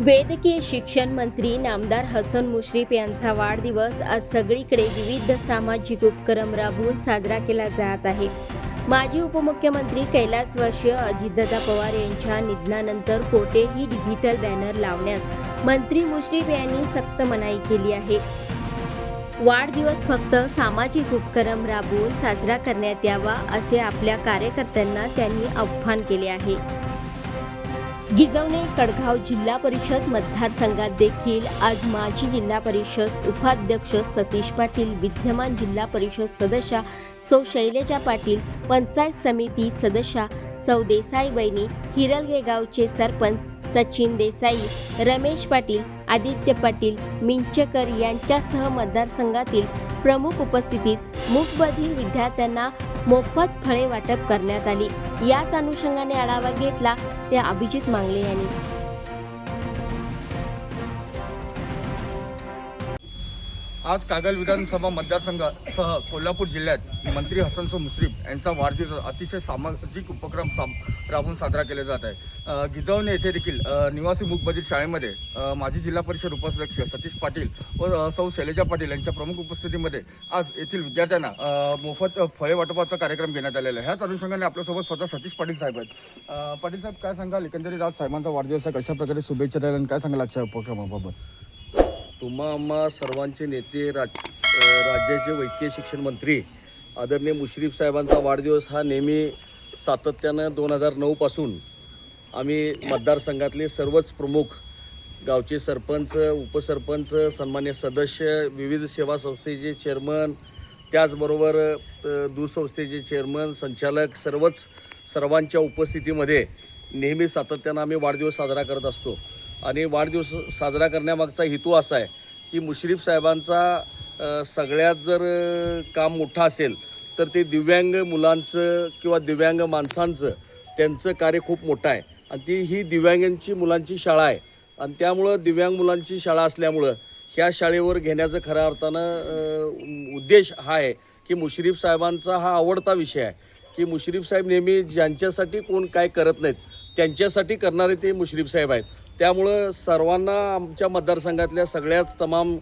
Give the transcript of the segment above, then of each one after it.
वैद्यकीय शिक्षण मंत्री नामदार हसन मुश्रीफ यांचा वाढदिवस आज सगळीकडे विविध सामाजिक उपक्रम राबवून साजरा केला जात आहे. माजी उपमुख्यमंत्री कैलासवासी अजितदादा पवार यांच्या निधनानंतर कोठेही डिजिटल बॅनर लावण्यास मंत्री मुश्रीफ यांनी सक्त मनाई केली आहे. वाढदिवस फक्त सामाजिक उपक्रम राबवून साजरा करण्यात यावा असे आपल्या कार्यकर्त्यांना त्यांनी आवाहन केले आहे. गिजवणे कडगाव जिल्हा परिषद मतदारसंघात देखील आज माजी जिल्हा परिषद उपाध्यक्ष सतीश पाटील, विद्यमान जिल्हा परिषद सदस्या सौ शैलेजा पाटील, पंचायत समिती सदस्या सौ देसाई बहिणी, हिरलगे गावचे सरपंच सचिन देसाई, रमेश पाटील, आदित्य पाटील, मिंचेकर यांच्यासह मतदारसंघातील प्रमुख उपस्थितीत मूकबधीर विद्यार्थ्यांना मोफत फळे वाटप करण्यात आली. याच अनुषंगाने आढावा घेतला ते अभिजित मांगले यांनी. आज कागल विधानसभा मतदारसंघासह कोल्हापूर जिल्ह्यात मंत्री हसन मुश्रीफ यांचा वाढदिवस अतिशय सामाजिक उपक्रम राबवून साजरा केला जात आहे. गिजवणे येथे देखील निवासी मूकबधीर शाळेमध्ये माजी जिल्हा परिषद उपाध्यक्ष सतीश पाटील व सौ शैलेजा पाटील यांच्या प्रमुख उपस्थितीमध्ये आज येथील विद्यार्थ्यांना मोफत फळे वाटपाचा कार्यक्रम घेण्यात आलेला आहे. ह्याच अनुषंगाने आपल्यासोबत स्वतः सतीश पाटील साहेब आहेत. पाटील साहेब, काय सांगाल, एकंदरीत आज साहेबांचा वाढदिवस आहे, कशा प्रकारे शुभेच्छा द्याल आणि काय सांगाल आजच्या उपक्रमाबाबत? आम्हा सर्वांचे नेते राज्याचे वैद्यकीय शिक्षण मंत्री आदरणीय मुश्रीफ साहेबांचा वाढदिवस हा नेहमी सातत्यानं 2009 पासून आम्ही मतदारसंघातले सर्वच प्रमुख गावचे सरपंच, उपसरपंच, सन्मान्य सदस्य, विविध सेवा संस्थेचे चेअरमन, त्याचबरोबर दूध संस्थेचे चेअरमन, संचालक, सर्वांच्या उपस्थितीमध्ये नेहमी सातत्यानं आम्ही वाढदिवस साजरा करत असतो. आणि वाढदिवस साजरा करण्यामागचा हेतू असा आहे की मुश्रीफ साहेबांचा सगळ्यात जर काम मोठं असेल तर ते दिव्यांग मुलांचं किंवा दिव्यांग माणसांचं त्यांचं कार्य खूप मोठं आहे. आणि ही दिव्यांगांची मुलांची शाळा आहे आणि त्यामुळं दिव्यांग मुलांची शाळा असल्यामुळं ह्या शाळेवर घेण्याचं खऱ्या अर्थानं उद्देश हा आहे की मुश्रीफ साहेबांचा हा आवडता विषय आहे की मुश्रीफ साहेब नेहमी ज्यांच्यासाठी कोण काय करत नाहीत त्यांच्यासाठी करणारे ते मुश्रीफ साहेब आहेत. त्यामुळं सर्वांना, आमच्या मतदारसंघातल्या सगळ्याच तमाम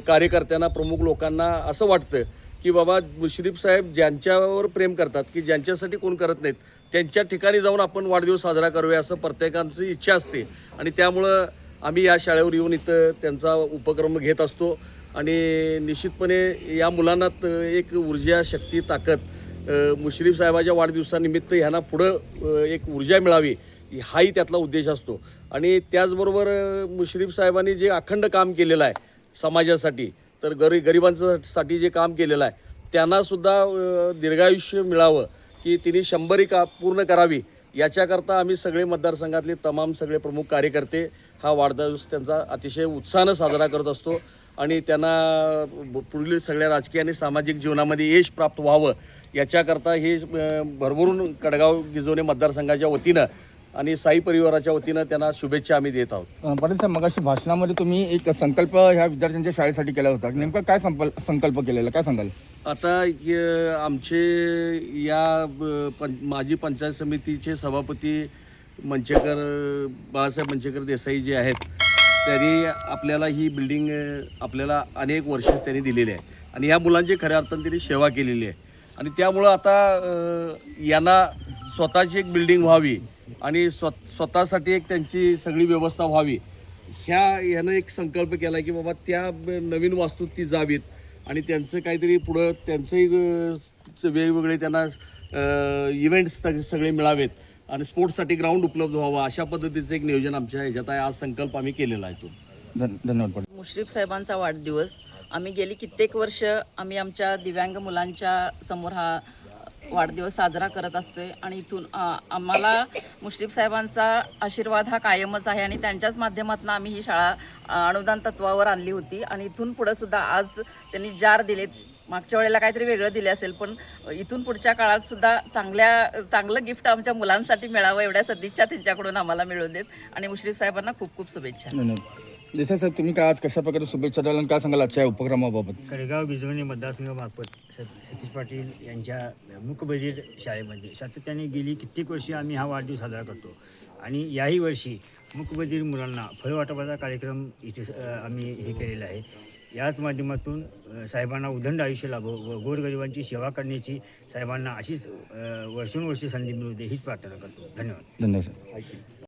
कार्यकर्त्यांना, प्रमुख लोकांना असं वाटतं की बाबा मुश्रीफ साहेब ज्यांच्यावर प्रेम करतात, की ज्यांच्यासाठी कोण करत नाहीत त्यांच्या ठिकाणी जाऊन आपण वाढदिवस साजरा करूया असं प्रत्येकांची इच्छा असते. आणि त्यामुळं आम्ही या शाळेवर येऊन इथं त्यांचा उपक्रम घेत असतो. आणि निश्चितपणे या मुलांना एक ऊर्जा, शक्ती, ताकद मुश्रीफ साहेबाच्या वाढदिवसानिमित्त ह्यांना पुढं एक ऊर्जा मिळावी हाही त्यातला उद्देश असतो. आणि त्याचबरोबर मुश्रीफ साहेबांनी जे अखंड काम केलेलं आहे समाजासाठी, तर गरिबांसाठी जे काम केलेलं आहे त्यांनासुद्धा दीर्घायुष्य मिळावं की तिने 100 पूर्ण करावी याच्याकरता आम्ही सगळे मतदारसंघातले तमाम सगळे प्रमुख कार्यकर्ते हा वाढदिवस त्यांचा अतिशय उत्साहानं साजरा करत असतो. आणि त्यांना पुढील सगळ्या राजकीय आणि सामाजिक जीवनामध्ये यश प्राप्त व्हावं याच्याकरता हे भरभरून कडगाव गिजवणे मतदारसंघाच्या वतीनं आणि साई परिवाराच्या वतीनं त्यांना शुभेच्छा आम्ही देत आहोत. पाटील साहेब, मगाशी भाषणामध्ये तुम्ही एक संकल्प ह्या विद्यार्थ्यांच्या शाळेसाठी केला होता, नेमका काय संकल्प केलेला, काय सांगाल? आता आमचे या माजी पंचायत समितीचे सभापती मंचेकर, बाळासाहेब मंचेकर देसाई जे आहेत, त्यांनी आपल्याला ही बिल्डिंग आपल्याला अनेक वर्ष त्यांनी दिलेली आहे आणि ह्या मुलांची खऱ्या अर्थाने त्यांनी सेवा केलेली आहे. आणि त्यामुळं आता यांना स्वतःची एक बिल्डिंग व्हावी आणि स्वतःसाठी एक त्यांची सगळी व्यवस्था व्हावी ह्यानं एक संकल्प केला की बाबा त्या नवीन वास्तूत ती जावीत आणि त्यांचं काहीतरी पुढं त्यांचंही वेगवेगळे त्यांना इव्हेंट्स सगळे मिळावेत आणि स्पोर्ट्ससाठी ग्राउंड उपलब्ध व्हावं अशा पद्धतीचं एक नियोजन आमच्या ह्याच्यात आहे. आज संकल्प आम्ही केलेला आहे. तो धन्यवाद. मुश्रीफ साहेबांचा वाढदिवस आम्ही गेली कित्येक वर्ष आम्ही आमच्या दिव्यांग मुलांच्या समोर हा वाढदिवस साजरा करत असतोय. आणि इथून आम्हाला मुश्रीफ साहेबांचा आशीर्वाद हा कायमच आहे आणि त्यांच्याच माध्यमातून आम्ही ही शाळा अनुदान तत्वावर आणली होती. आणि इथून पुढे सुद्धा आज त्यांनी जार दिलेत. मागच्या वेळेला काहीतरी वेगळं दिले असेल, पण इथून पुढच्या काळात सुद्धा चांगलं गिफ्ट आमच्या मुलांसाठी मिळावं एवढ्या सदिच्छा त्यांच्याकडून आम्हाला मिळू देत. आणि मुश्रीफ साहेबांना खूप खूप शुभेच्छा. देसाई साहेब, तुम्ही काय आज कशा प्रकारे शुभेच्छा द्याल आणि काय सांगाल आजच्या उपक्रमाबाबत? कडगाव गिजवणे मतदारसंघामार्फत सतीश पाटील यांच्या मूकबधीर शाळेमध्ये सातत्याने गेली कित्येक वर्षी आम्ही हा वाढदिवस साजरा करतो. आणि याही वर्षी मुकबधीर मुलांना फळवाटपाचा कार्यक्रम इथे आम्ही हे केलेला आहे. याच माध्यमातून साहेबांना उदंड आयुष्य लाभो व गोरगरिबांची सेवा करण्याची साहेबांना अशीच वर्षोनवर्षे संधी मिळू दे हीच प्रार्थना करतो. धन्यवाद. धन्यवाद.